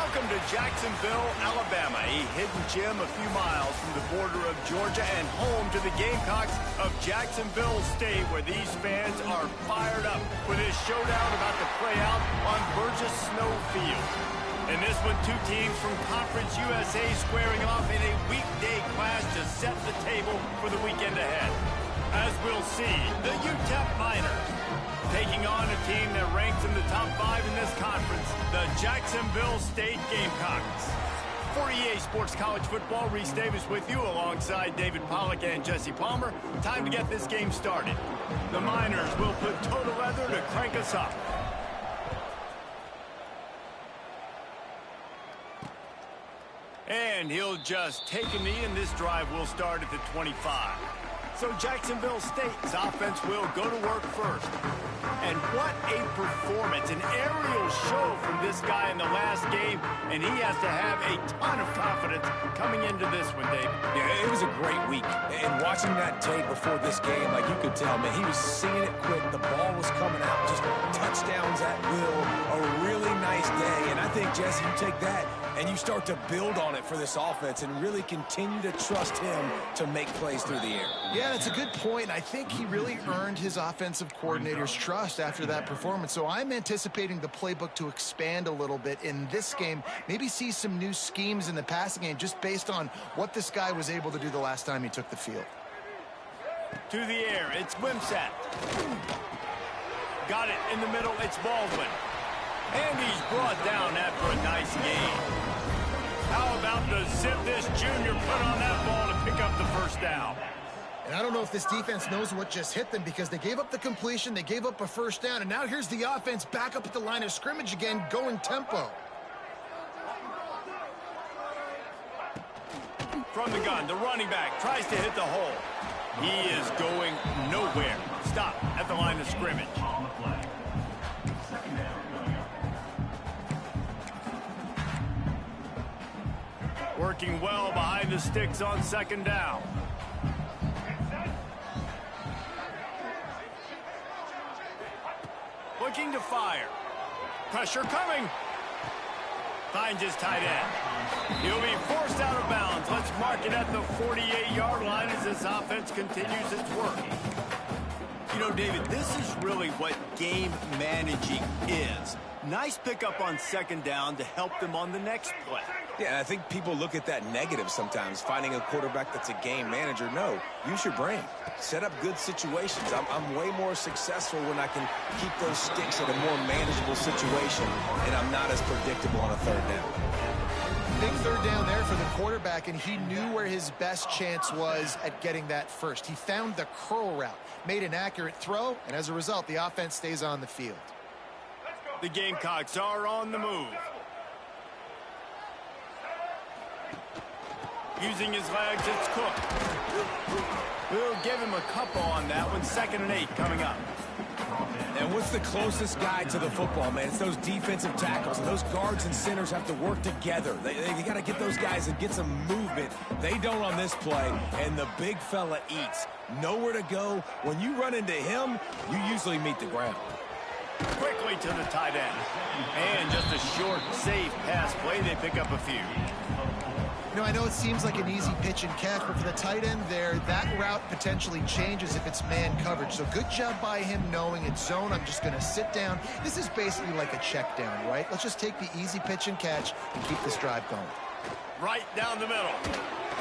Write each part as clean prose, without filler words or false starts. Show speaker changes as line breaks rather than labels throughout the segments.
Welcome to Jacksonville, Alabama, a hidden gem a few miles from the border of Georgia and home to the Gamecocks of Jacksonville State, where these fans are fired up for this showdown about to play out on Burgess Snow Field. In this one, two teams from Conference USA squaring off in a weekday clash to set the table for the weekend ahead. As we'll see, the UTEP Miners taking on a team that ranks in the top 5 in this conference, the Jacksonville State Gamecocks. For EA Sports College Football, Reese Davis with you alongside David Pollack and Jesse Palmer. Time to get this game started. The Miners will put total leather to crank us up. And he'll just take a knee, and this drive will start at the 25. So Jacksonville State's offense will go to work first. And what a performance, an aerial show from this guy in the last game, and he has to have a ton of confidence coming into this one, Dave.
Yeah, it was a great week. And watching that tape before this game, like you could tell, man, he was seeing it quick. The ball was coming out, just touchdowns at will. A really nice day. And I think, Jesse, you take that and you start to build on it for this offense and really continue to trust him to make plays through the air.
Yeah, that's a good point. I think he really earned his offensive coordinator's trust after that performance. So I'm anticipating the playbook to expand a little bit in this game. Maybe see some new schemes in the passing game just based on what this guy was able to do the last time he took the field.
To the air, it's Wimsatt. Got it in the middle, it's Baldwin. And he's brought down after a nice game. How about to zip this junior put on that ball to pick up the first down?
And I don't know if this defense knows what just hit them, because they gave up the completion, they gave up a first down, and now here's the offense back up at the line of scrimmage again, going tempo.
From the gun, the running back tries to hit the hole. He is going nowhere. Stop at the line of scrimmage. Working well behind the sticks on second down. Looking to fire. Pressure coming. Finds his tight end. He'll be forced out of bounds. Let's mark it at the 48-yard line as this offense continues its work. You know, David, this is really what game managing is. Nice pickup on second down to help them on the next play.
Yeah, and I think people look at that negative sometimes, finding a quarterback that's a game manager. No, use your brain. Set up good situations. I'm way more successful when I can keep those sticks at a more manageable situation, and I'm not as predictable on a third down.
Big third down there for the quarterback, and he knew where his best chance was at getting that first. He found the curl route, made an accurate throw, and as a result, the offense stays on the field.
The Gamecocks are on the move. Using his legs, it's Cook. We'll give him a couple on that one. 2nd and 8 coming up.
And what's the closest guy to the football, man? It's those defensive tackles. And those guards and centers have to work together. They got to get those guys and get some movement. They don't on this play, and the big fella eats. Nowhere to go. When you run into him, you usually meet the ground.
Quickly to the tight end. And just a short, safe pass play. They pick up a few.
You know, I know it seems like an easy pitch and catch, but for the tight end there, that route potentially changes if it's man coverage. So good job by him knowing it's zone. I'm just going to sit down. This is basically like a check down, right? Let's just take the easy pitch and catch and keep this drive going.
Right down the middle.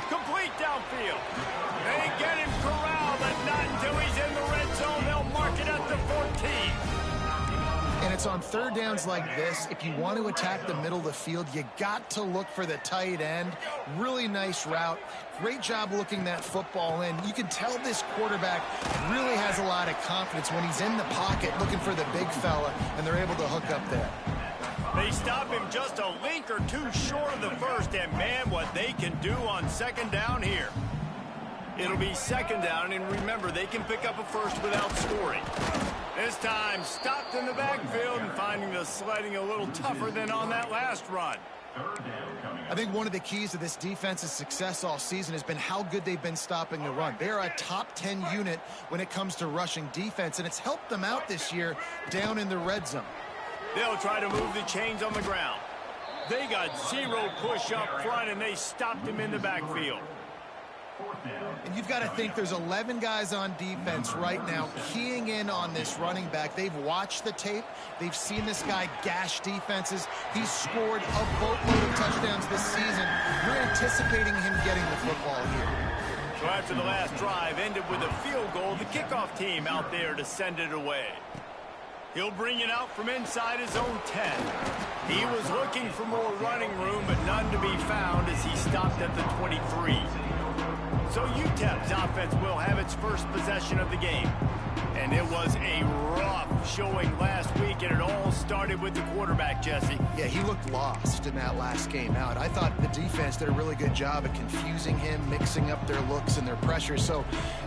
Complete downfield. They get him corralled, but not until he's in the red zone. They'll mark it at the 14.
And it's on third downs like this. If you want to attack the middle of the field, you got to look for the tight end. Really nice route. Great job looking that football in. You can tell this quarterback really has a lot of confidence when he's in the pocket looking for the big fella, and they're able to hook up there.
They stop him just a link or two short of the first, and man, what they can do on second down here. It'll be second down, and remember, they can pick up a first without scoring. This time, stopped in the backfield and finding the sledding a little tougher than on that last run.
I think one of the keys to this defense's success all season has been how good they've been stopping the run. They're a top 10 unit when it comes to rushing defense, and it's helped them out this year down in the red zone.
They'll try to move the chains on the ground. They got zero push up front, and they stopped him in the backfield.
And you've got to think there's 11 guys on defense right now keying in on this running back. They've watched the tape. They've seen this guy gash defenses. He's scored a boatload of touchdowns this season. You're anticipating him getting the football here.
So after the last drive ended with a field goal, the kickoff team out there to send it away. He'll bring it out from inside his own 10. He was looking for more running room, but none to be found as he stopped at the 23. So UTEP's offense will have its first possession of the game. And it was a rough showing last week, and it all started with the quarterback, Jesse.
Yeah, he looked lost in that last game out. I thought the defense did a really good job at confusing him, mixing up their looks and their pressure. So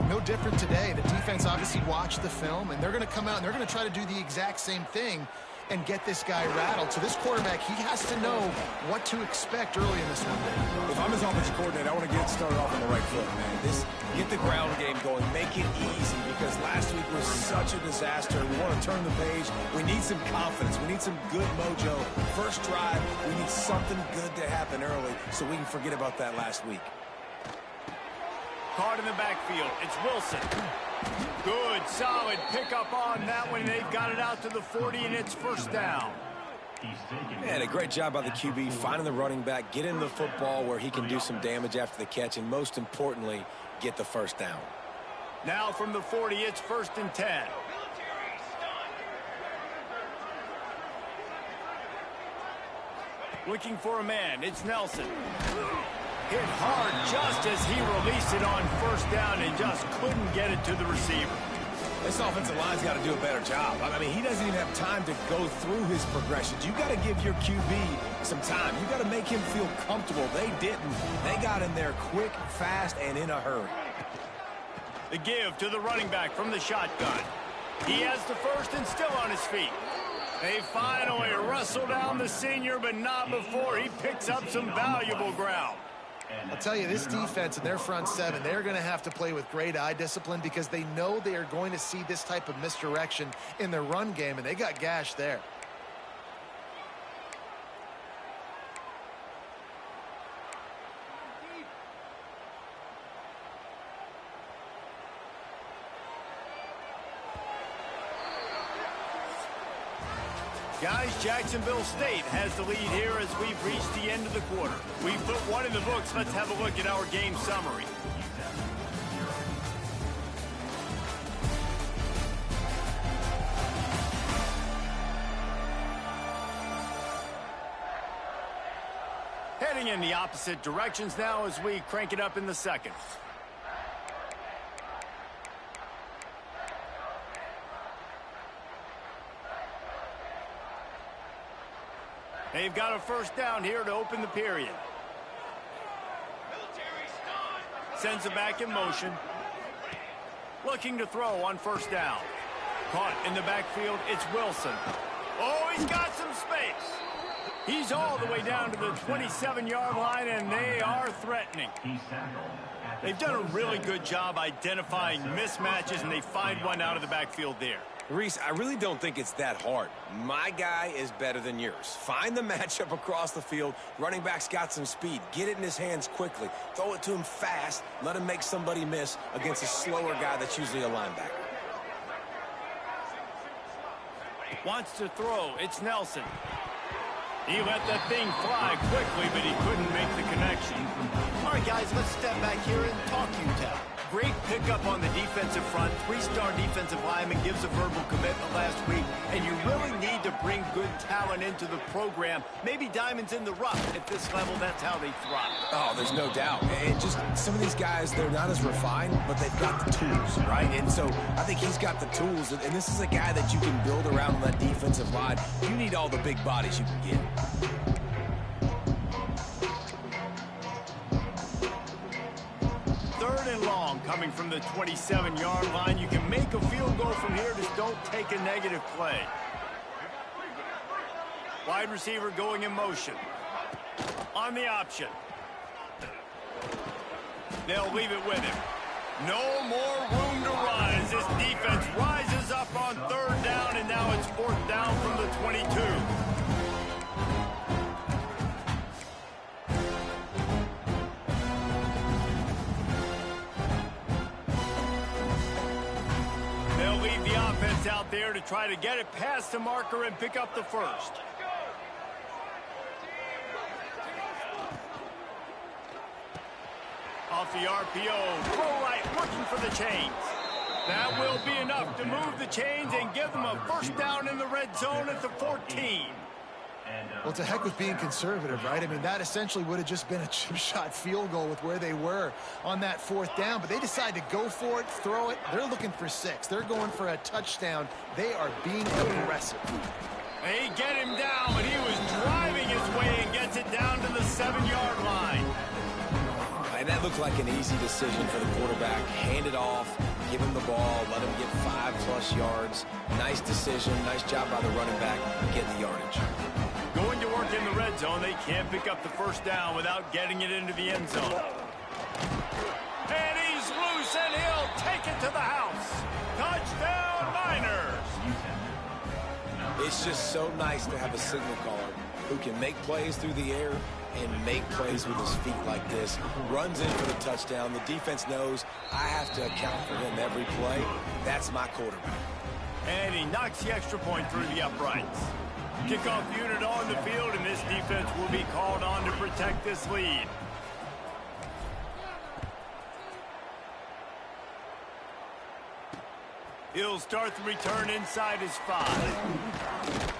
no different today. The defense obviously watched the film, and they're going to come out and they're going to try to do the exact same thing and get this guy rattled. So this quarterback, he has to know what to expect early in this one.
If I'm his offensive coordinator, I want to get started off on the right foot, man. Get the ground game going, make it easy, because last week was such a disaster. We want to turn the page. We need some confidence. We need some good mojo. First drive, we need something good to happen early so we can forget about that last week.
Caught in the backfield. It's Wilson. Good, solid pickup on that one. They've got it out to the 40, and it's first down.
Man, a great job by the QB finding the running back, getting the football where he can do some damage after the catch, and most importantly, get the first down.
Now from the 40, it's 1st and 10. Looking for a man. It's Nelson. Hit hard just as he released it on first down and just couldn't get it to the receiver.
This offensive line's got to do a better job. I mean, he doesn't even have time to go through his progressions. You got to give your QB some time. You got to make him feel comfortable. They didn't. They got in there quick, fast, and in a hurry.
The give to the running back from the shotgun. He has the first and still on his feet. They finally wrestle down the senior, but not before he picks up some valuable ground.
I'll tell you, this defense and their front seven, they're going to have to play with great eye discipline because they know they are going to see this type of misdirection in their run game, and they got gashed there.
Guys, Jacksonville State has the lead here as we've reached the end of the quarter. We've put one in the books. Let's have a look at our game summary. Heading in the opposite directions now as we crank it up in the second. They've got a first down here to open the period. Sends it back in motion. Looking to throw on first down. Caught in the backfield, it's Wilson. Oh, he's got some space. He's all the way down to the 27-yard line, and they are threatening. They've done a really good job identifying mismatches, and they find one out of the backfield there.
Reese, I really don't think it's that hard. My guy is better than yours. Find the matchup across the field. Running back's got some speed. Get it in his hands quickly. Throw it to him fast. Let him make somebody miss against a slower guy that's usually a linebacker.
Wants to throw. It's Nelson. He let that thing fly quickly, but he couldn't make the connection. All right, guys, let's step back here and talk UTEP. Great pickup on the defensive front. 3-star defensive lineman gives a verbal commitment last week, and you really need to bring good talent into the program. Maybe diamonds in the rough. At this level, that's how they thrive.
Oh, there's no doubt. And just some of these guys, they're not as refined, but they've got the tools, right? And so I think he's got the tools, and this is a guy that you can build around on that defensive line. You need all the big bodies you can get.
Long coming from the 27-yard line. You can make a field goal from here, just don't take a negative play. Wide receiver going in motion. On the option. They'll leave it with him. No more room to run as this defense rises up on third down, and now it's fourth down from the 22. gets out there to try to get it past the marker and pick up the first. Off the RPO, throw right, looking for the chains. That will be enough to move the chains and give them a first down in the red zone at the 14.
Well, to heck with being conservative, right? I mean, that essentially would have just been a chip shot field goal with where they were on that fourth down, but they decide to go for it, throw it. They're looking for 6. They're going for a touchdown. They are being aggressive.
They get him down, but he was driving his way and gets it down to the 7-yard line.
And that looked like an easy decision for the quarterback. Hand it off, give him the ball, let him get 5+ yards. Nice decision, nice job by the running back, get the yardage.
Going to work in the red zone, they can't pick up the first down without getting it into the end zone. And he's loose, and he'll take it to the house. Touchdown, Niners!
It's just so nice to have a signal caller who can make plays through the air and make plays with his feet like this. Runs in for the touchdown. The defense knows I have to account for him every play. That's my quarterback.
And he knocks the extra point through the uprights. Kickoff unit on the field, and this defense will be called on to protect this lead. He'll start the return inside his 5.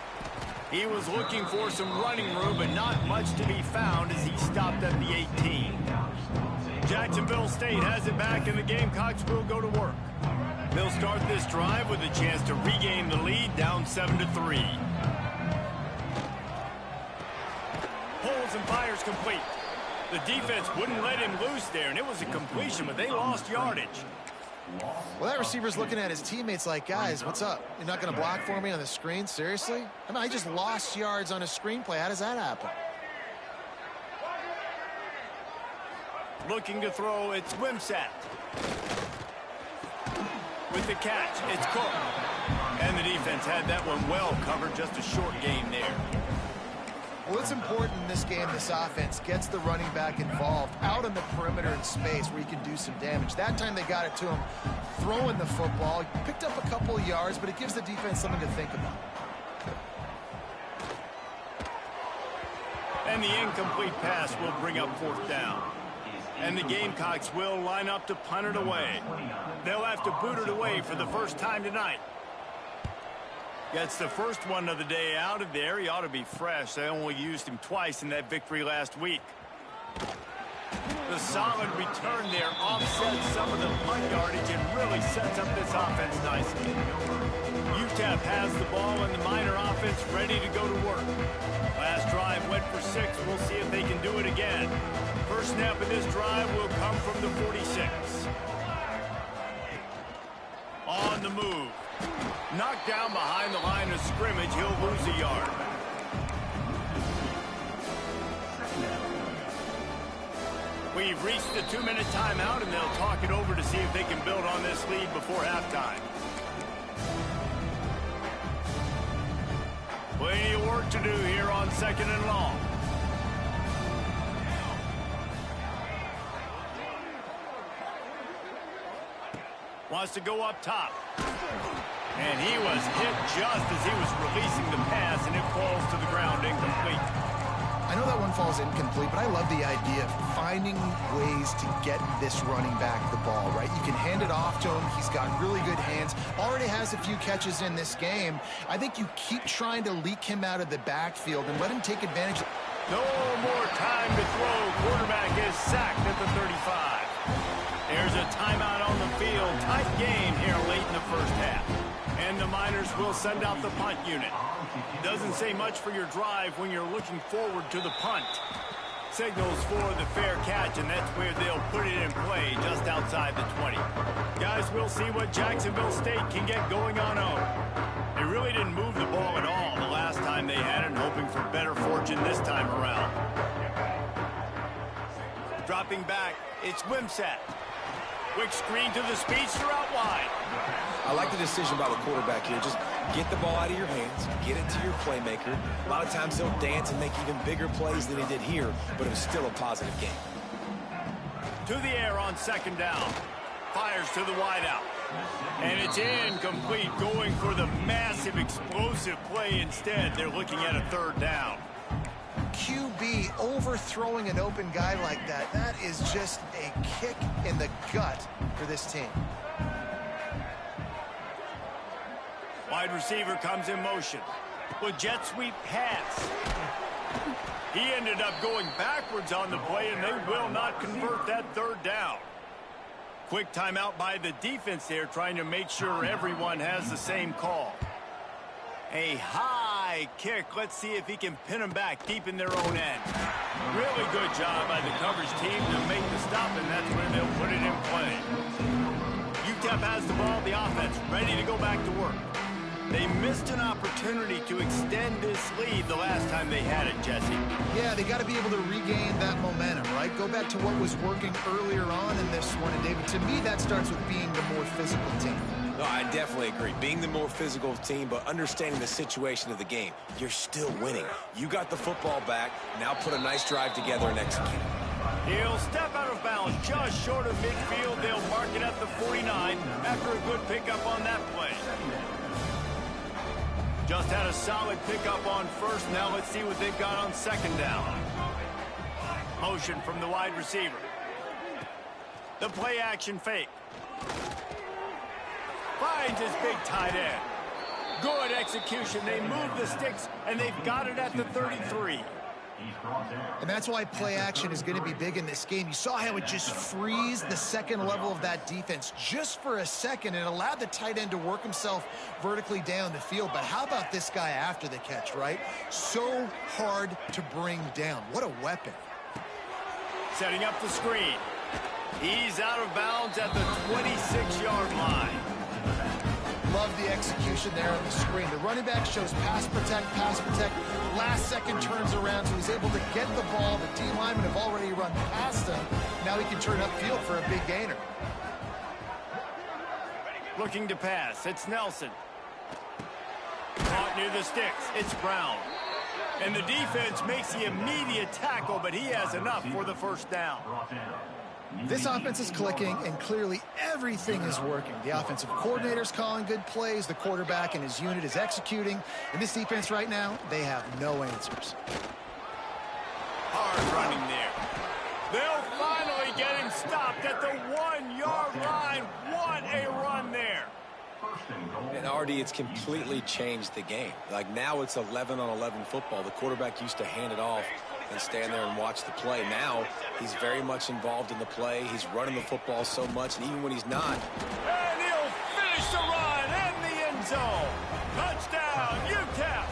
He was looking for some running room, but not much to be found as he stopped at the 18. Jacksonville State has it back, and the Gamecocks will go to work. They'll start this drive with a chance to regain the lead, down 7-3. Pulls and fires complete. The defense wouldn't let him loose there, and it was a completion, but they lost yardage.
Well, that receiver's looking at his teammates like, guys, what's up? You're not going to block for me on the screen? Seriously? I mean, I just lost yards on a screenplay. How does that happen?
Looking to throw, it's Wimsatt. With the catch, it's Cook. And the defense had that one well covered, just a short gain there.
Well, it's important in this game this offense gets the running back involved out on the perimeter in space where he can do some damage. That time they got it to him throwing the football. He picked up a couple of yards, but it gives the defense something to think about.
And the incomplete pass will bring up 4th down. And the Gamecocks will line up to punt it away. They'll have to boot it away for the first time tonight. Gets the first one of the day out of there. He ought to be fresh. They only used him twice in that victory last week. The solid return there offsets some of the punt yardage and really sets up this offense nicely. UTEP has the ball and the Miner offense ready to go to work. Last drive went for 6. We'll see if they can do it again. First snap of this drive will come from the 46. On the move. Knocked down behind the line of scrimmage. He'll lose a yard. We've reached the 2-minute timeout, and they'll talk it over to see if they can build on this lead before halftime. Plenty of work to do here on 2nd and long. Wants to go up top. And he was hit just as he was releasing the pass, and it falls to the ground incomplete.
I know that one falls incomplete, but I love the idea of finding ways to get this running back the ball, right? You can hand it off to him. He's got really good hands. Already has a few catches in this game. I think you keep trying to leak him out of the backfield and let him take advantage.
No more time to throw. Quarterback is sacked at the 35. There's a timeout on the field. Tight game here late in the first half. And the Miners will send out the punt unit. Doesn't say much for your drive when you're looking forward to the punt. Signals for the fair catch, and that's where they'll put it in play just outside the 20. Guys, we'll see what Jacksonville State can get going on home. They really didn't move the ball at all the last time they had it, and hoping for better fortune this time around. Dropping back, it's Wimsatt. Quick screen to the speedster out wide.
I like the decision by the quarterback here. Just get the ball out of your hands, get it to your playmaker. A lot of times he'll dance and make even bigger plays than he did here, but it was still a positive game.
To the air on 2nd down. Fires to the wideout. And it's incomplete, going for the massive explosive play instead. They're looking at a third down.
QB overthrowing an open guy like that, that is just a kick in the gut for this team.
Wide receiver comes in motion. With jet sweep pass. He ended up going backwards on the play, and they will not convert that third down. Quick timeout by the defense there, trying to make sure everyone has the same call. A high kick. Let's see if he can pin them back deep in their own end. Really good job by the coverage team to make the stop, and that's where they'll put it in play. UTEP has the ball, the offense, ready to go back to work. They missed an opportunity to extend this lead the last time they had it, Jesse.
Yeah, they got to be able to regain that momentum, right? Go back to what was working earlier on in this one. And, David, to me, that starts with being the more physical team.
No, I definitely agree. Being the more physical team, but understanding the situation of the game. You're still winning. You got the football back. Now put a nice drive together and execute.
He'll step out of bounds just short of midfield. They'll mark it at the 49 after a good pickup on that play. Just had a solid pickup on first. Now let's see what they've got on second down. Motion from the wide receiver. The play action fake. Finds his big tight end. Good execution. They move the sticks, and they've got it at the 33.
And that's why play action is going to be big in this game. You saw how it just freezed the second level of that defense just for a second. It allowed the tight end to work himself vertically down the field. But how about this guy after the catch, right? So hard to bring down. What a weapon.
Setting up the screen. He's out of bounds at the 26-yard line.
Love the execution there on the screen. The running back shows pass protect. Last second turns around, so he's able to get the ball. The D linemen have already run past him. Now he can turn upfield for a big gainer.
Looking to pass. It's Nelson. Caught near the sticks. It's Brown. And the defense makes the immediate tackle, but he has enough for the first down.
This offense is clicking, and clearly everything is working. The offensive coordinator's calling good plays. The quarterback and his unit is executing. And this defense right now, they have no answers.
Hard running there. They'll finally get him stopped at the 1-yard line. What a run there.
And Artie, it's completely changed the game. Like now it's 11-on-11 football. The quarterback used to hand it off and stand there and watch the play. Now he's very much involved in the play. He's running the football so much, and even when he's not.
And he'll finish the run in the end zone. Touchdown, UTEP.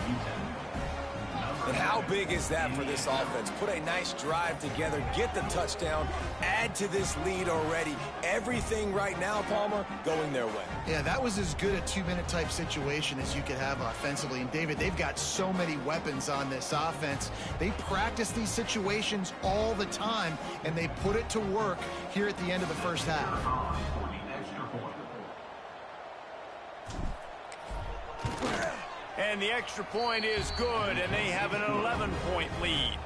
And how big is that for this offense? Put a nice drive together, get the touchdown, add to this lead already. Everything right now, Palmer, going their way.
Yeah, that was as good a two-minute type situation as you could have offensively. And, David, they've got so many weapons on this offense. They practice these situations all the time, and they put it to work here at the end of the first half.
And the extra point is good, and they have an 11-point lead.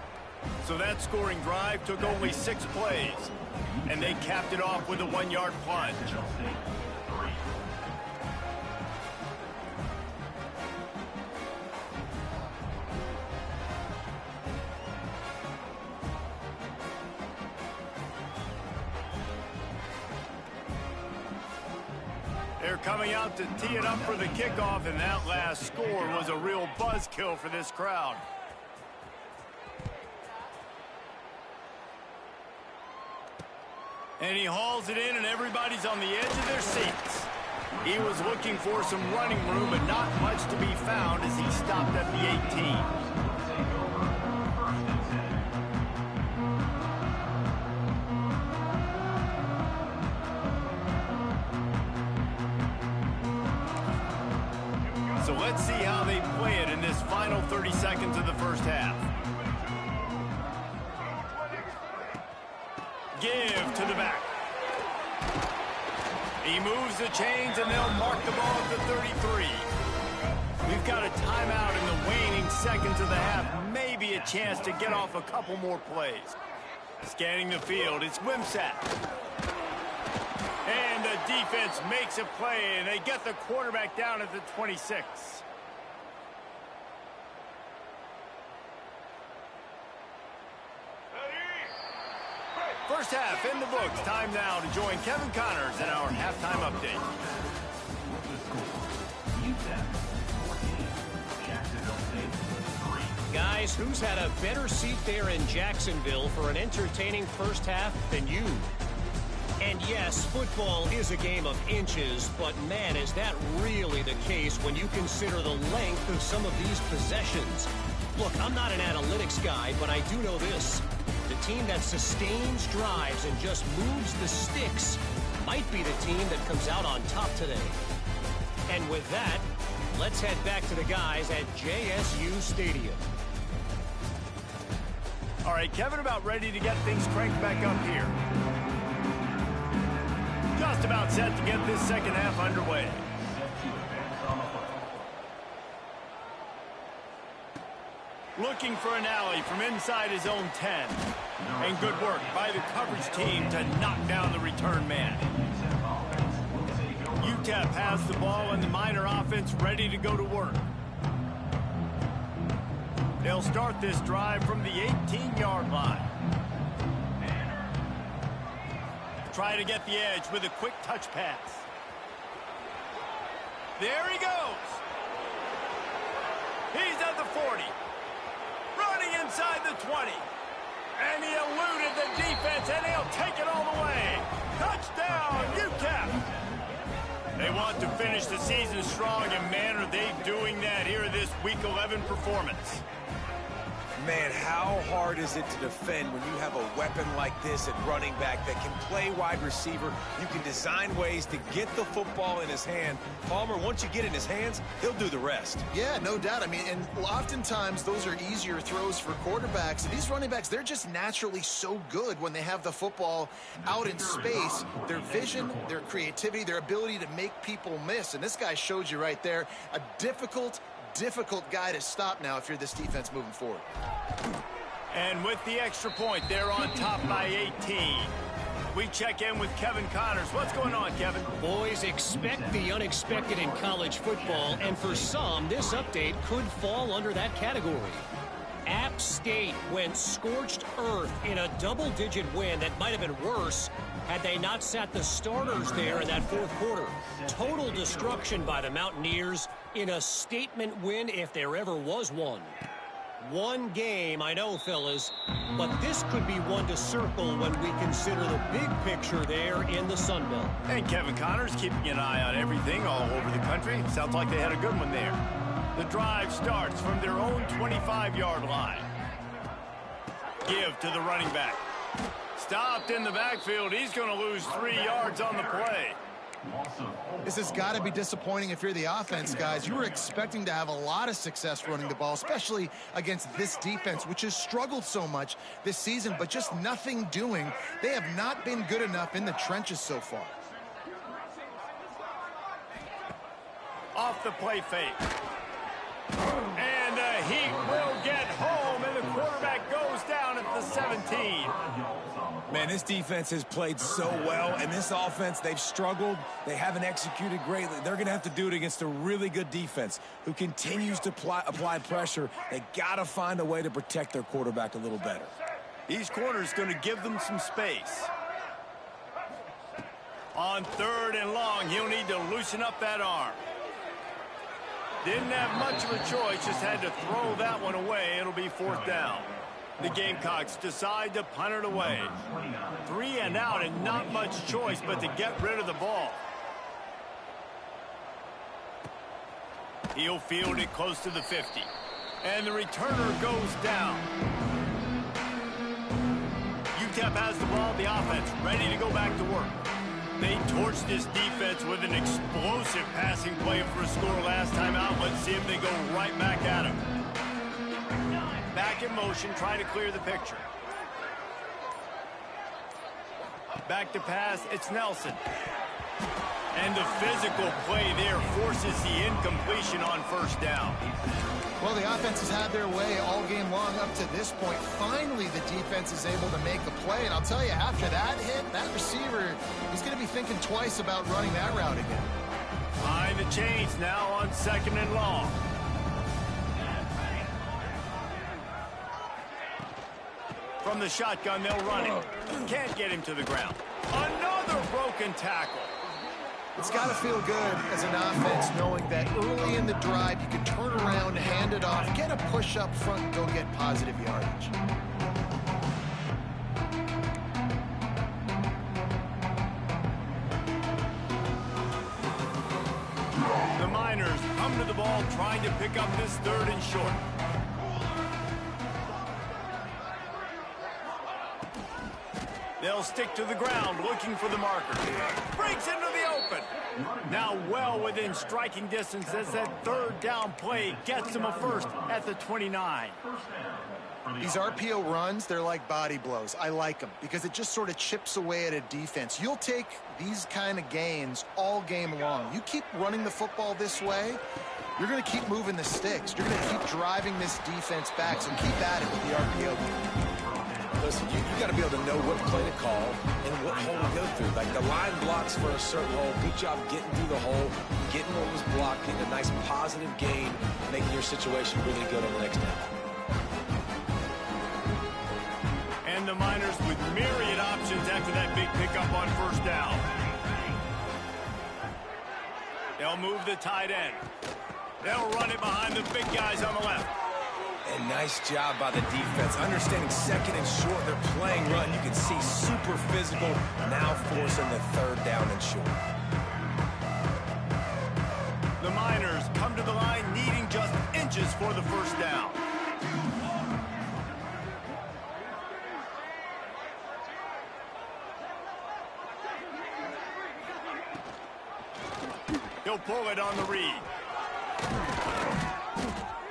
So that scoring drive took only 6 plays, and they capped it off with a 1-yard plunge. They're coming out to tee it up for the kickoff, and that last score was a real buzzkill for this crowd. And he hauls it in, and everybody's on the edge of their seats. He was looking for some running room, but not much to be found as he stopped at the 18. So let's see how they play it in this final 30 seconds of the first half. Give to the back. He moves the chains, and they'll mark the ball at the 33. We've got a timeout in the waning seconds of the half. Maybe a chance to get off a couple more plays. Scanning the field, it's Wimsatt. And the defense makes a play, and they get the quarterback down at the 26. First half in the books. Time now to join Kevin Connors in our halftime update.
Guys, who's had a better seat there in Jacksonville for an entertaining first half than you? And yes, football is a game of inches, but man, is that really the case when you consider the length of some of these possessions. Look, I'm not an analytics guy, but I do know this. The team that sustains drives and just moves the sticks might be the team that comes out on top today. And with that, let's head back to the guys at JSU Stadium.
All right, Kevin, about ready to get things cranked back up here. Just about set to get this second half underway. Looking for an alley from inside his own 10. And good work by the coverage team to knock down the return man. UTEP has the ball and the Miner offense ready to go to work. They'll start this drive from the 18-yard line. Try to get the edge with a quick touch pass. There he goes. He's at the 40. Running inside the 20. And he eluded the defense, and he'll take it all the way. Touchdown, UTEP. They want to finish the season strong, and man, are they doing that here in this Week 11 performance.
Man, how hard is it to defend when you have a weapon like this at running back that can play wide receiver? You can design ways to get the football in his hand. Palmer, once you get it in his hands, he'll do the rest.
Yeah, no doubt. I mean, and oftentimes those are easier throws for quarterbacks. These running backs, they're just naturally so good when they have the football out in space. Their vision, their creativity, their ability to make people miss. And this guy showed you right there, a difficult guy to stop now if you're this defense moving forward.
And with the extra point, they're on top by 18. We check in with Kevin Connors. What's going on, Kevin?
Boys, expect the unexpected in college football, and for some, this update could fall under that category. App State went scorched earth in a double-digit win that might have been worse had they not sat the starters there in that fourth quarter. Total destruction by the Mountaineers in a statement win if there ever was one. One game, I know, fellas, but this could be one to circle when we consider the big picture there in the Sun Belt.
And Kevin Connors keeping an eye on everything all over the country. Sounds like they had a good one there. The drive starts from their own 25-yard line. Give to the running back. Stopped in the backfield. He's going to lose 3 yards on the play.
This has got to be disappointing if you're the offense, guys. You were expecting to have a lot of success running the ball, especially against this defense, which has struggled so much this season, but just nothing doing. They have not been good enough in the trenches so far.
Off the play fake. And he will get home, and the quarterback goes down at the 17.
Man, this defense has played so well, and this offense, they've struggled. They haven't executed greatly. They're going to have to do it against a really good defense who continues to apply pressure. They got to find a way to protect their quarterback a little better.
These corners going to give them some space. On 3rd and long, he'll need to loosen up that arm. Didn't have much of a choice, just had to throw that one away. It'll be 4th down. The Gamecocks decide to punt it away. 3 and out, and not much choice but to get rid of the ball. He'll field it close to the 50. And the returner goes down. UTEP has the ball, the offense ready to go back to work. They torched this defense with an explosive passing play for a score last time out. Let's see if they go right back at him. Back in motion, trying to clear the picture. Back to pass, it's Nelson. And the physical play there forces the incompletion on first down.
Well, the offense has had their way all game long up to this point. Finally, the defense is able to make a play. And I'll tell you, after that hit, that receiver, he's going to be thinking twice about running that route again.
Behind the chains now on 2nd and long. From the shotgun, they'll run it. Can't get him to the ground. Another broken tackle.
It's got to feel good as an offense knowing that early in the drive you can turn around, hand it off, get a push up front, and go get positive yardage.
The Miners come to the ball trying to pick up this 3rd and short. They'll stick to the ground looking for the marker. Breaks into the open. Now well within striking distance as that 3rd down play gets them a first at the 29.
These RPO runs, they're like body blows. I like them because it just sort of chips away at a defense. You'll take these kind of gains all game long. You keep running the football this way, you're going to keep moving the sticks. You're going to keep driving this defense back, so keep at it with the RPO game.
Listen, you got to be able to know what play to call and what hole to go through. Like the line blocks for a certain hole. Good job getting through the hole, getting what was blocked, getting a nice positive gain, making your situation really good on the next down.
And the Miners with myriad options after that big pickup on first down. They'll move the tight end. They'll run it behind the big guys on the left.
And nice job by the defense. Understanding 2nd and short, they're playing run. You can see super physical, now forcing the 3rd down and short.
The Miners come to the line needing just inches for the first down. He'll pull it on the read.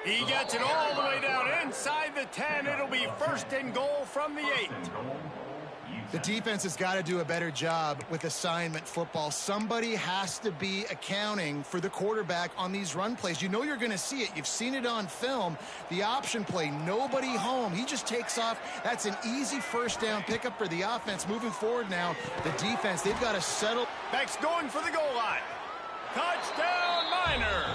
He gets it all the way down inside the 10. It'll be 1st and goal from the 8.
The defense has got to do a better job with assignment football. Somebody has to be accounting for the quarterback on these run plays. You know you're going to see it. You've seen it on film. The option play, nobody home. He just takes off. That's an easy 1st down pickup for the offense. Moving forward now, the defense, they've got to settle.
Back's going for the goal line. Touchdown, Miners!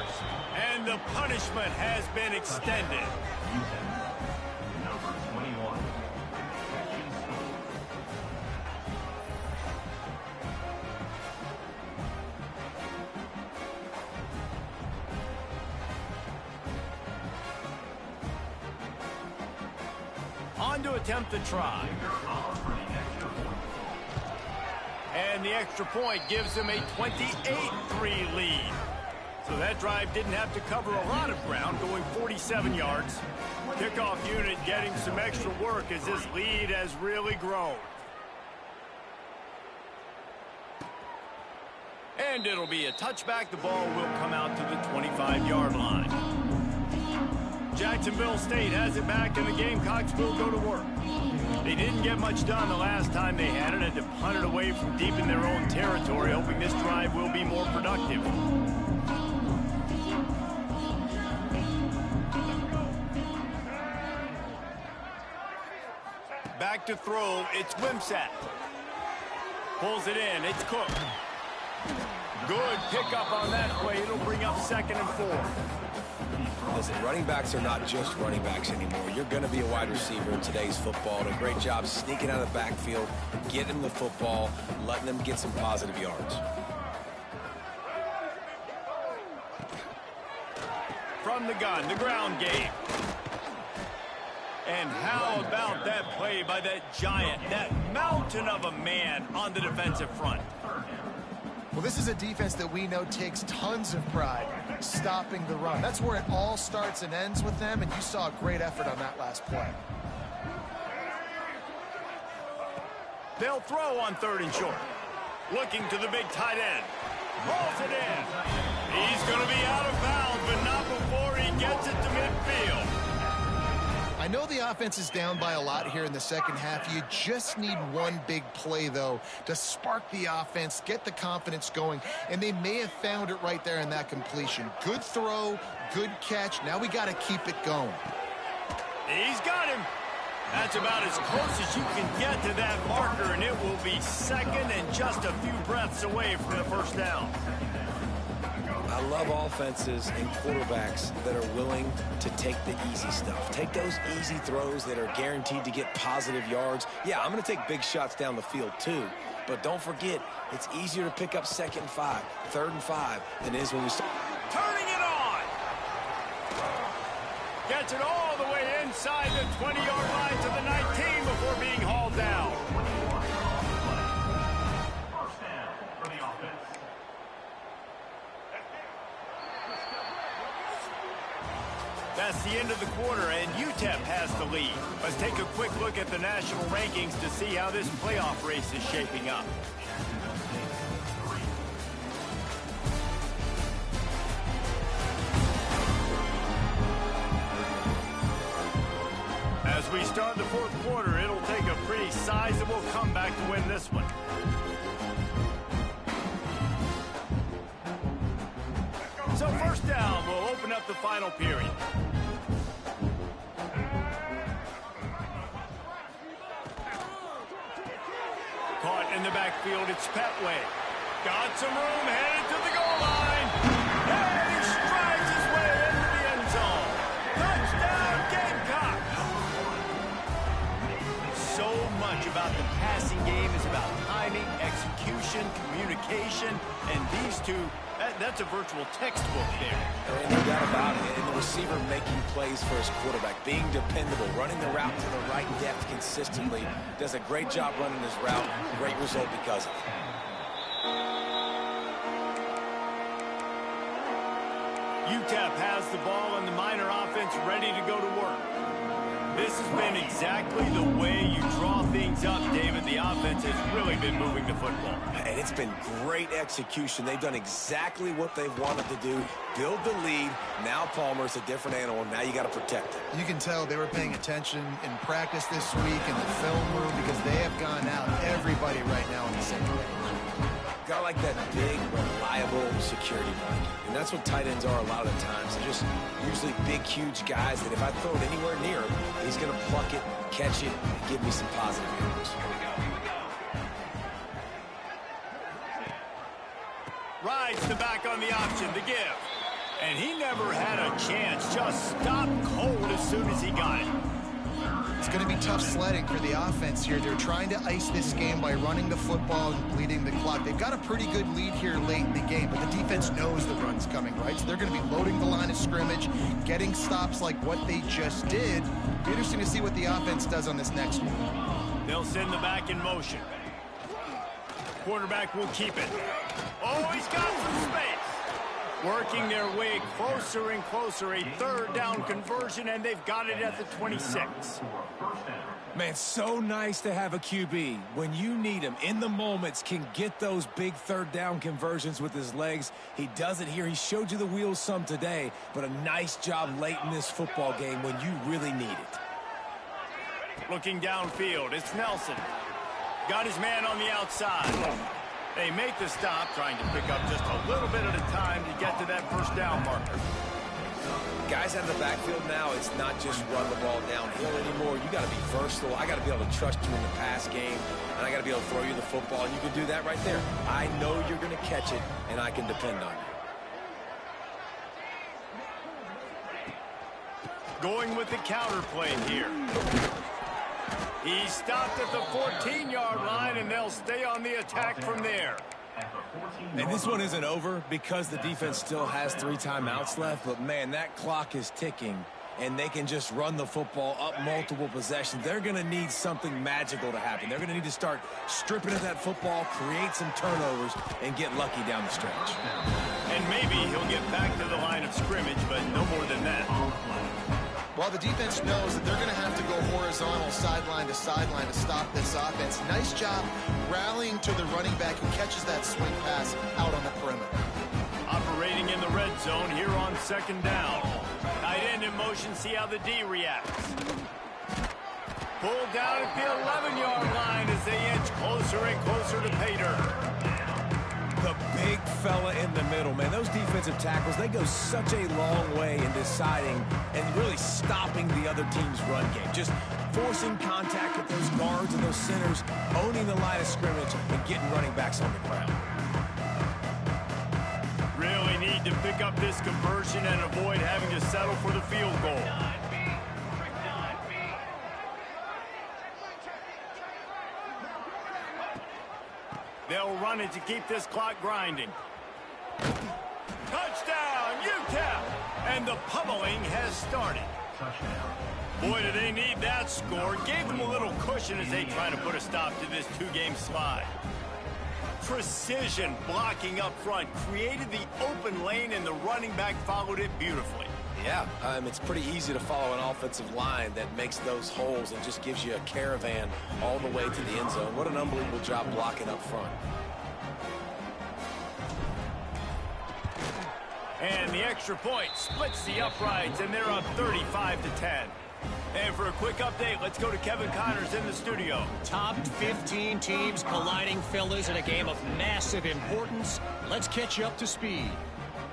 And the punishment has been extended.
Number 21.
On to attempt the try. And the extra point gives them a 28-3 lead. So that drive didn't have to cover a lot of ground, going 47 yards. Kickoff unit getting some extra work as this lead has really grown. And it'll be a touchback. The ball will come out to the 25-yard line. Jacksonville State has it back, and the Gamecocks will go to work. They didn't get much done the last time they had it, had to punt it away from deep in their own territory, hoping this drive will be more productive. Back to throw, it's Wimsatt. Pulls it in, it's Cook. Good pickup on that play. It'll bring up 2nd and 4.
Listen, running backs are not just running backs anymore. You're going to be a wide receiver in today's football. And a great job sneaking out of the backfield, getting them the football, letting them get some positive yards.
From the gun, the ground game. And how about that play by that giant, that mountain of a man on the defensive front?
Well, this is a defense that we know takes tons of pride stopping the run. That's where it all starts and ends with them, and you saw a great effort on that last play.
They'll throw on 3rd and short. Looking to the big tight end. Rolls it in. He's going to be out of bounds, but not before he gets it to midfield.
I know the offense is down by a lot here in the second half. You just need one big play, though, to spark the offense, get the confidence going, and they may have found it right there in that completion. Good throw, good catch. Now we got to keep it going.
He's got him. That's about as close as you can get to that marker, and it will be second and just a few breaths away from the first down.
I love offenses and quarterbacks that are willing to take the easy stuff. Take those easy throws that are guaranteed to get positive yards. Yeah, I'm going to take big shots down the field too. But don't forget, it's easier to pick up 2nd and 5, 3rd and 5 than it is when we start.
Turning it on. Gets it all the way inside the 20-yard line to the 19 before being hauled down. That's the end of the quarter, and UTEP has the lead. Let's take a quick look at the national rankings to see how this playoff race is shaping up. As we start the fourth quarter, it'll take a pretty sizable comeback to win this one. So first down, we'll open up the final period. Caught in the backfield, it's Petway. Got some room, headed to the goal line. And he strides his way into the end zone. Touchdown, Gamecock! So much about the passing game is about timing, execution, communication, and these two, that's a virtual textbook there.
There ain't no doubt about it. And the receiver making plays for his quarterback, being dependable, running the route to the right depth consistently. Does a great job running his route. Great result because of it.
UTEP has the ball and the Miner offense ready to go to work. This has been exactly the way you draw things up, David. The offense has really been moving the football.
And it's been great execution. They've done exactly what they've wanted to do. Build the lead. Now Palmer's a different animal. Now you got to protect it.
You can tell they were paying attention in practice this week in the film room because they have gone out, everybody right now in the same way.
Got like that big, reliable security blanket. And that's what tight ends are a lot of the times. They're just usually big, huge guys that if I throw it anywhere near him, he's going to pluck it, catch it, and give me some positive yards.
Rides the back on the option to give. And he never had a chance. Just stopped cold as soon as he got it.
It's going to be tough sledding for the offense here. They're trying to ice this game by running the football and bleeding the clock. They've got a pretty good lead here late in the game, but the defense knows the run's coming, right? So they're going to be loading the line of scrimmage, getting stops like what they just did. Be interesting to see what the offense does on this next one.
They'll send the back in motion. Quarterback will keep it. Oh, he's got some space. Working their way closer and closer. A third down conversion, and they've got it at the 26.
Man, so nice to have a QB. When you need him, in the moments, can get those big third down conversions with his legs. He does it here. He showed you the wheels some today, but a nice job late in this football game when you really need it.
Looking downfield, it's Nelson. Got his man on the outside. They make the stop, trying to pick up just a little bit at a time to get to that first down marker.
Guys out of the backfield now, it's not just run the ball downhill anymore. You got to be versatile. I got to be able to trust you in the pass game, and I got to be able to throw you the football, and you can do that right there. I know you're going to catch it, and I can depend on you.
Going with the counter play here. He stopped at the 14-yard line, and they'll stay on the attack from there.
And this one isn't over because the defense still has 3 timeouts left, but man, that clock is ticking, and they can just run the football up multiple possessions. They're going to need something magical to happen. They're going to need to start stripping at that football, create some turnovers, and get lucky down the stretch.
And maybe he'll get back to the line of scrimmage, but no more than that.
Well, the defense knows that they're going to have to go horizontal sideline to stop this offense. Nice job rallying to the running back who catches that swing pass out on the perimeter.
Operating in the red zone here on second down. Tight end in motion. motion, see how the D reacts. Pulled down at the 11-yard line as they inch closer and closer to pay dirt.
The big fella in the middle, man. Those defensive tackles, they go such a long way in deciding and really stopping the other team's run game. Just forcing contact with those guards and those centers, owning the line of scrimmage, and getting running backs on the ground.
Really need to pick up this conversion and avoid having to settle for the field goal. They'll run it to keep this clock grinding. Touchdown, UTEP! And the pummeling has started. Boy, do they need that score. Gave them a little cushion as they try to put a stop to this two-game slide. Precision blocking up front created the open lane, and the running back followed it beautifully.
Yeah, it's pretty easy to follow an offensive line that makes those holes and just gives you a caravan all the way to the end zone. What an unbelievable job blocking up front.
And the extra point splits the uprights, and they're up 35-10. And for a quick update, let's go to Kevin Connors in the studio.
Top 15 teams colliding, fellas, in a game of massive importance. Let's catch you up to speed.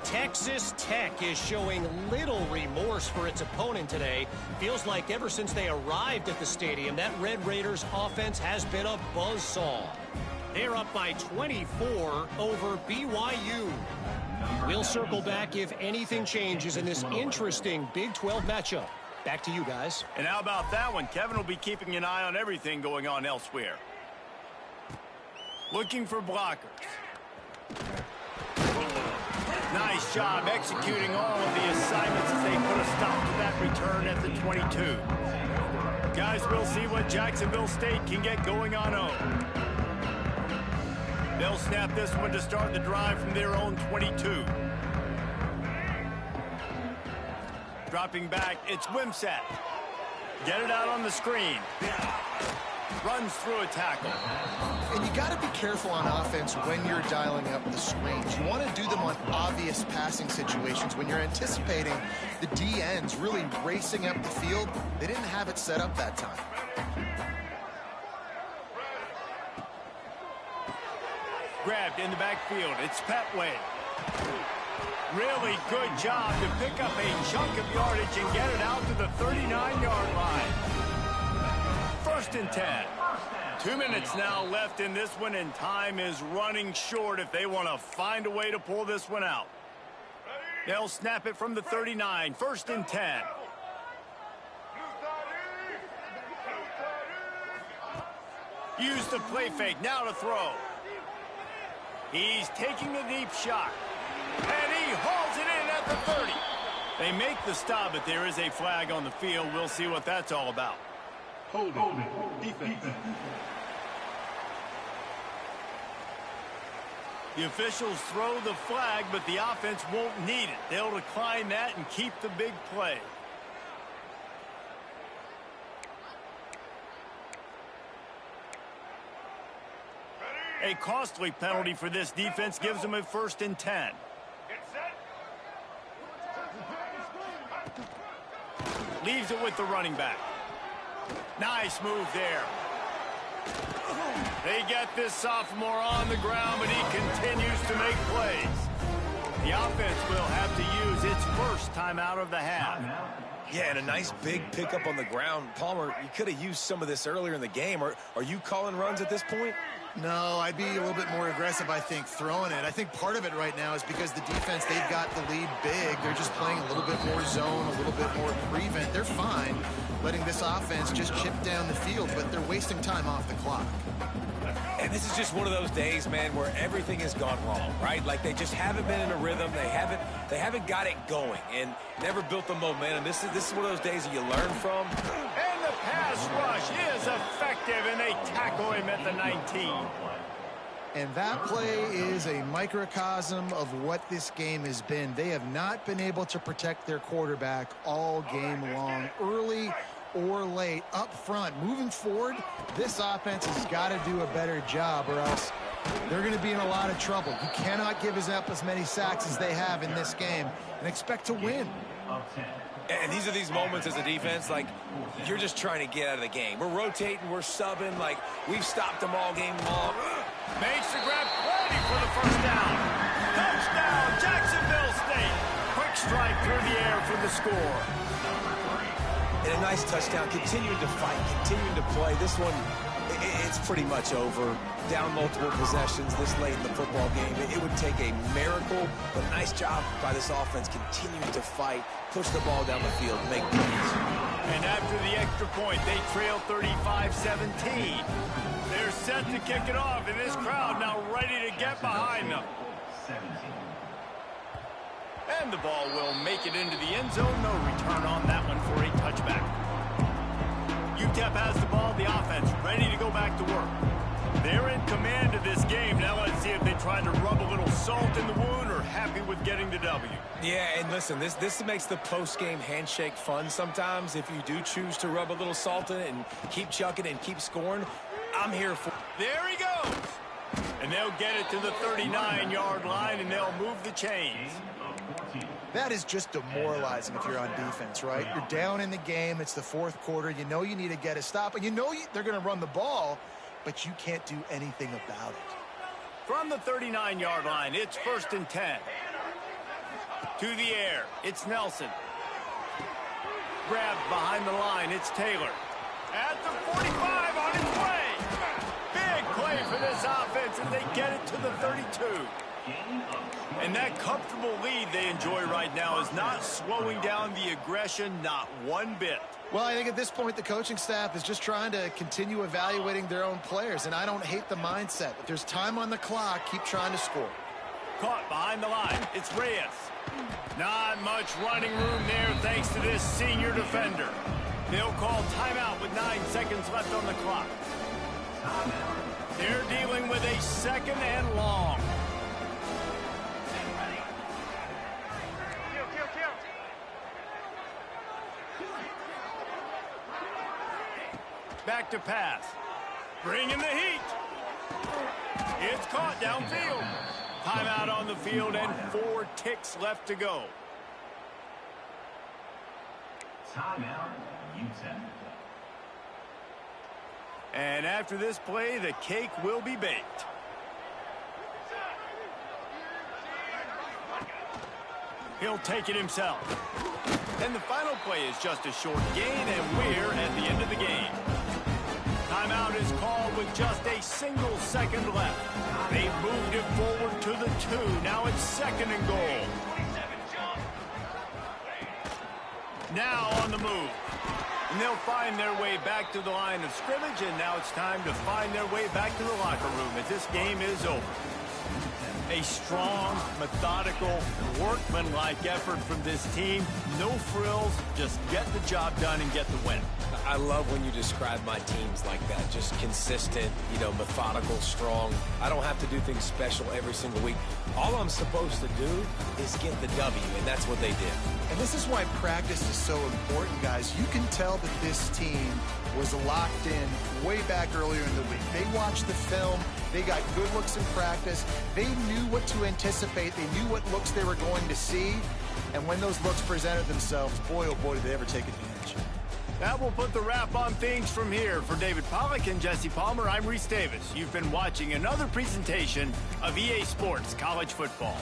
Texas Tech is showing little remorse for its opponent today. Feels like ever since they arrived at the stadium, that Red Raiders offense has been a buzzsaw. They're up by 24 over BYU. We'll circle back if anything changes in this interesting Big 12 matchup. Back to you guys.
And how about that one? Kevin will be keeping an eye on everything going on elsewhere. Looking for blockers. Nice job executing all of the assignments as they put a stop to that return at the 22. Guys, we'll see what Jacksonville State can get going on home. They'll snap this one to start the drive from their own 22. Dropping back, it's Wimsatt. Get it out on the screen. Runs through a tackle.
And you got to be careful on offense when you're dialing up the screens. You want to do them on obvious passing situations. When you're anticipating the D ends really racing up the field, they didn't have it set up that time.
Grabbed in the backfield. It's Petway. Really good job to pick up a chunk of yardage and get it out to the 39-yard line. 1st and 10. 2 minutes now left in this one, and time is running short if they want to find a way to pull this one out. They'll snap it from the 39. 1st and 10. Use the play fake. Now to throw. He's taking a deep shot. And he hauls it in at the 30. They make the stop, but there is a flag on the field. We'll see what that's all about.
Hold defense.
The officials throw the flag, but the offense won't need it. They'll decline that and keep the big play. A costly penalty for this defense gives them a 1st and 10. Leaves it with the running back. Nice move there. They get this sophomore on the ground, but he continues to make plays. The offense will have to use its first timeout of the half.
Yeah, and a nice big pickup on the ground. Palmer, you could have used some of this earlier in the game. Are you calling runs at this point?
No, I'd be a little bit more aggressive, I think, throwing it. I think part of it right now is because the defense, they've got the lead big. They're just playing a little bit more zone, a little bit more prevent. They're fine letting this offense just chip down the field, but they're wasting time off the clock.
And this is just one of those days, man, where everything has gone wrong, right? Like they just haven't been in a rhythm. They haven't got it going and never built the momentum. This is one of those days that you learn from.
And the pass rush is effective, and they tackle him at the 19.
And that play is a microcosm of what this game has been. They have not been able to protect their quarterback all game long, early or late, up front. Moving forward, this offense has got to do a better job, or else they're going to be in a lot of trouble. You cannot give us up as many sacks as they have in this game and expect to win.
And these are these moments as a defense, like, you're just trying to get out of the game. We're rotating, we're subbing, like, we've stopped them all game long.
Makes the grab, ready for the first down. Touchdown, Jacksonville State. Quick strike through the air for the score.
And a nice touchdown, continuing to fight, continuing to play. This one, it's pretty much over. Down multiple possessions this late in the football game. It would take a miracle, but nice job by this offense continuing to fight, push the ball down the field, make plays.
And after the extra point, they trail 35-17. They're set to kick it off, and this crowd now ready to get behind them. And the ball will make it into the end zone. No return on that one for a touchback. UTEP has the ball, the offense ready to go back to work. They're in command of this game. Now let's see if they try to rub a little salt in the wound or happy with getting the W.
Yeah, and listen, this makes the post-game handshake fun sometimes. If you do choose to rub a little salt in it and keep chucking and keep scoring, I'm here for it.
There he goes. And they'll get it to the 39-yard line, and they'll move the chains.
That is just demoralizing if you're on defense, right? You're down in the game. It's the fourth quarter. You know you need to get a stop, and you know they're going to run the ball, but you can't do anything about it.
From the 39-yard line, it's 1st and 10. To the air, it's Nelson. Grabbed behind the line, it's Taylor. At the 45, on its way. Big play for this offense as they get it to the 32. And that comfortable lead they enjoy right now is not slowing down the aggression, not one bit.
Well, I think at this point the coaching staff is just trying to continue evaluating their own players, and I don't hate the mindset. If there's time on the clock, keep trying to score.
Caught behind the line, it's Reyes. Not much running room there thanks to this senior defender. They'll call timeout with 9 seconds left on the clock. They're dealing with a 2nd and long. Back to pass. Bring in the heat. It's caught downfield. Timeout on the field and 4 ticks left to go.
Timeout, UTEP.
And after this play, the cake will be baked. He'll take it himself. And the final play is just a short gain, and we're at the end of the game. Timeout is called with just a single second left. They've moved it forward to the 2. Now it's 2nd and goal. Now on the move. And they'll find their way back to the line of scrimmage, and now it's time to find their way back to the locker room as this game is over. A strong, methodical, workmanlike effort from this team. No frills, just get the job done and get the win.
I love when you describe my teams like that. Just consistent, methodical, strong. I don't have to do things special every single week. All I'm supposed to do is get the W, and that's what they did.
And this is why practice is so important, guys. You can tell that this team was locked in way back earlier in the week. They watched the film. They got good looks in practice. They knew what to anticipate. They knew what looks they were going to see. And when those looks presented themselves, boy, oh boy, did they ever take advantage.
That will put the wrap on things from here. For David Pollack and Jesse Palmer, I'm Reese Davis. You've been watching another presentation of EA Sports College Football.